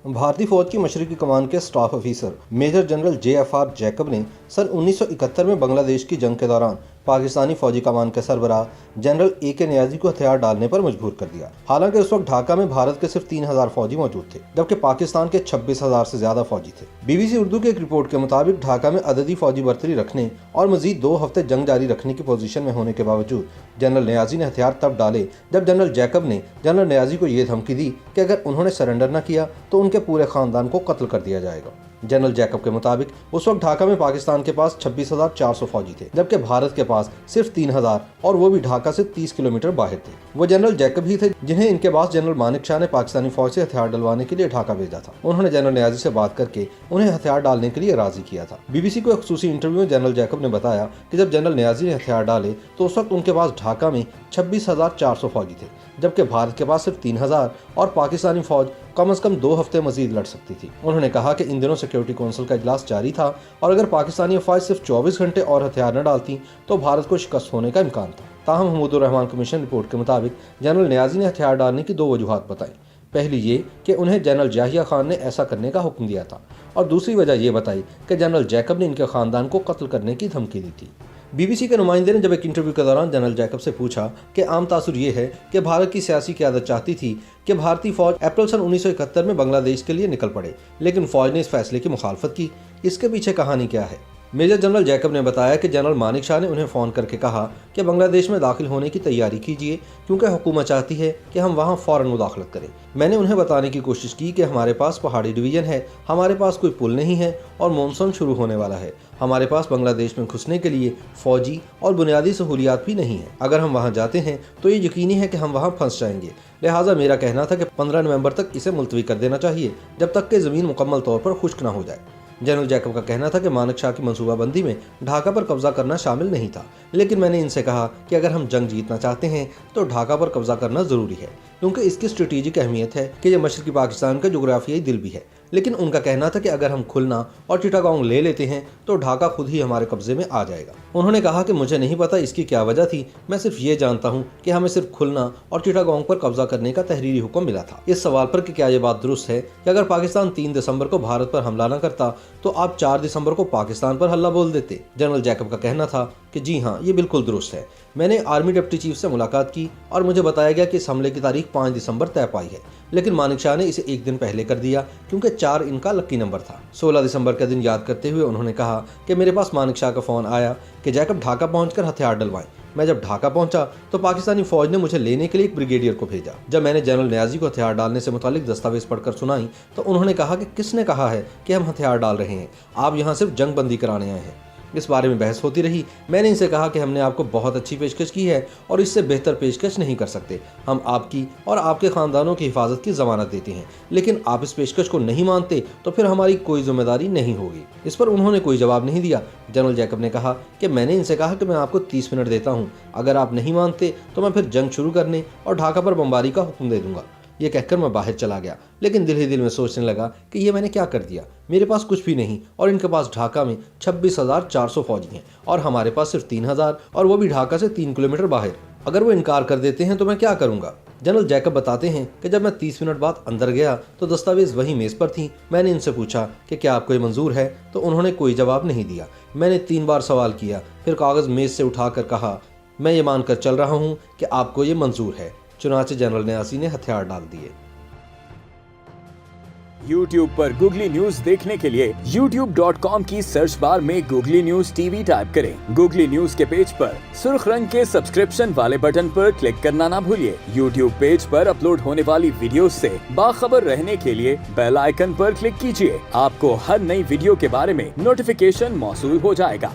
भारतीय फौज की मशरकी कमान के staff officer major general JFR Jacob ने सन 1971 में बांग्लादेश की जंग के दौरान पाकिस्तानी फौजी कमान के सरबराह जनरल AK नियाजी को हथियार डालने पर मजबूर कर दिया। हालांकि उस वक्त ढाका में भारत के सिर्फ 3000 फौजी मौजूद थे, जबकि पाकिस्तान के 26,000 से ज्यादा फौजी थे। BBC उर्दू की एक रिपोर्ट के मुताबिक ढाका में अददी फौजी बर्तरी रखने और मजीद 2 हफ्ते जंग जारी रखने की पोजीशन में होने के बावजूद जनरल नियाजी ने हथियार तब डाले जब जनरल जैकब ने जनरल नियाजी को ये धमकी दी कि अगर उन्होंने सरेंडर न किया तो उनके पूरे खानदान को कत्ल कर दिया जाएगा। जनरल जैकब के मुताबिक उस वक्त ढाका में पाकिस्तान के पास 26,400 फौजी थे, जबकि भारत के पास सिर्फ 3,000 और वो भी ढाका से 30 किलोमीटर बाहर थे। वो जनरल जैकब ही थे जिन्हें इनके पास जनरल मानिक शाह ने पाकिस्तानी फौज से हथियार डलवाने के लिए ढाका भेजा था। उन्होंने जनरल नियाजी से बात करके उन्हें हथियार डालने के लिए राजी किया था। BBC को एक खुसूसी इंटरव्यू में जनरल जैकब ने बताया कि जब जनरल नियाजी ने हथियार डाले तो उस वक्त उनके पास ढाका में 26,400 फौजी थे, जबकि भारत के पास सिर्फ 3,000 और पाकिस्तानी फौज कम से कम 2 हफ्ते मजीद लड़ सकती थी। उन्होंने कहा कि इन दिनों सिक्योरिटी काउंसिल का इजलास जारी था और अगर पाकिस्तानी अफवाज सिर्फ 24 घंटे और हथियार न डालती तो भारत को शिकस्त होने का इम्कान था। ताहम हमीदुर रहमान कमीशन रिपोर्ट के मुताबिक जनरल नियाजी ने हथियार डालने की 2 वजूहात बताई। पहली ये कि उन्हें जनरल जाहिया खान ने ऐसा करने का हुक्म दिया था, और दूसरी वजह ये बताई कि जनरल जैकब ने इनके खानदान को कत्ल करने की धमकी दी थी। BBC के नुमाइंदे ने जब एक इंटरव्यू के दौरान जनरल जैकब से पूछा कि आम तासुर ये है कि भारत की सियासी क़यादत चाहती थी कि भारतीय फौज अप्रैल सन 1971 में बांग्लादेश के लिए निकल पड़े, लेकिन फौज ने इस फैसले की मुखालफत की। इसके पीछे कहानी क्या है? मेजर जनरल जैकब ने बताया कि जनरल मानिक शाह ने उन्हें फ़ोन करके कहा कि बांग्लादेश में दाखिल होने की तैयारी कीजिए, क्योंकि हुकूमत चाहती है कि हम वहां फ़ौरन मुदाखलत करें। मैंने उन्हें बताने की कोशिश की कि हमारे पास पहाड़ी डिवीज़न है, हमारे पास कोई पुल नहीं है और मानसून शुरू होने वाला है। हमारे पास बांग्लादेश में घुसने के लिए फ़ौजी और बुनियादी सहूलियात भी नहीं है। अगर हम वहाँ जाते हैं तो ये यकीनी है कि हम वहाँ फंस जाएंगे। लिहाजा मेरा कहना था कि 15 नवंबर तक इसे मुलतवी कर देना चाहिए, जब तक कि ज़मीन मुकम्मल तौर पर खुश्क ना हो जाए। जनरल जैकब का कहना था कि मानिक शाह की मंसूबाबंदी में ढाका पर कब्जा करना शामिल नहीं था, लेकिन मैंने इनसे कहा कि अगर हम जंग जीतना चाहते हैं तो ढाका पर कब्जा करना ज़रूरी है, क्योंकि इसकी स्ट्रेटेजिक अहमियत है कि यह मशरकी पाकिस्तान का जोग्राफियाई दिल भी है। लेकिन उनका कहना था कि अगर हम खुलना और चिटागोंग ले लेते हैं तो ढाका खुद ही हमारे कब्जे में आ जाएगा। उन्होंने कहा कि मुझे नहीं पता इसकी क्या वजह थी, मैं सिर्फ ये जानता हूँ कि हमें सिर्फ खुलना और चिटागोंग पर कब्जा करने का तहरीरी हुक्म मिला था। इस सवाल पर कि क्या ये बात दुरुस्त है कि अगर पाकिस्तान 3 दिसंबर को भारत पर हमला न करता तो आप 4 दिसंबर को पाकिस्तान पर हल्ला बोल देते, जनरल जैकब का कहना था कि जी हाँ, ये बिल्कुल दुरुस्त है। मैंने आर्मी डिप्टी चीफ से मुलाकात की और मुझे बताया गया कि इस हमले की तारीख 5 दिसंबर तय पाई है, लेकिन मानिक शाह ने इसे 1 दिन पहले कर दिया क्योंकि 4 इनका लकी नंबर था। 16 दिसंबर का दिन याद करते हुए उन्होंने कहा कि मेरे पास मानिक शाह का फ़ोन आया कि जैकब ढाका पहुंचकर हथियार डलवाएं। मैं जब ढाका पहुंचा तो पाकिस्तानी फौज ने मुझे लेने के लिए एक ब्रिगेडियर को भेजा। जब मैंने जनरल नियाजी को हथियार डालने से मुतालिक दस्तावेज पढ़कर सुनाई तो उन्होंने कहा कि किसने कहा है कि हम हथियार डाल रहे हैं, आप यहाँ सिर्फ जंग बंदी कराने आए हैं। इस बारे में बहस होती रही। मैंने इनसे कहा कि हमने आपको बहुत अच्छी पेशकश की है और इससे बेहतर पेशकश नहीं कर सकते। हम आपकी और आपके ख़ानदानों की हिफाजत की ज़मानत देते हैं, लेकिन आप इस पेशकश को नहीं मानते तो फिर हमारी कोई जिम्मेदारी नहीं होगी। इस पर उन्होंने कोई जवाब नहीं दिया। जनरल जैकब ने कहा कि मैंने इनसे कहा कि मैं आपको 30 मिनट देता हूँ, अगर आप नहीं मानते तो मैं फिर जंग शुरू करने और ढाका पर बमबारी का हुक्म दे दूंगा। ये कहकर मैं बाहर चला गया, लेकिन दिल ही दिल में सोचने लगा कि ये मैंने क्या कर दिया। मेरे पास कुछ भी नहीं और इनके पास ढाका में 26,400 फौजी हैं और हमारे पास सिर्फ 3,000, और वो भी ढाका से 3 किलोमीटर बाहर। अगर वो इनकार कर देते हैं तो मैं क्या करूँगा? जनरल जैकब बताते हैं कि जब मैं 30 मिनट बाद अंदर गया तो दस्तावेज वहीं मेज़ पर थी। मैंने इनसे पूछा कि क्या आपको ये मंजूर है, तो उन्होंने कोई जवाब नहीं दिया। मैंने 3 बार सवाल किया, फिर कागज़ मेज़ से उठाकर कहा, मैं ये मानकर चल रहा हूँ कि आपको ये मंजूर है। चुनाचे जनरल नियाजी ने हथियार डाल दिए। YouTube पर गूगली न्यूज देखने के लिए youtube.com की सर्च बार में गूगली न्यूज TV टाइप करें। गूगली न्यूज के पेज पर सुर्ख रंग के सब्सक्रिप्शन वाले बटन पर क्लिक करना ना भूलिए। YouTube पेज पर अपलोड होने वाली वीडियोस से बाखबर रहने के लिए बेल आइकन पर क्लिक कीजिए। आपको हर नई वीडियो के बारे में नोटिफिकेशन मौसूल हो जाएगा।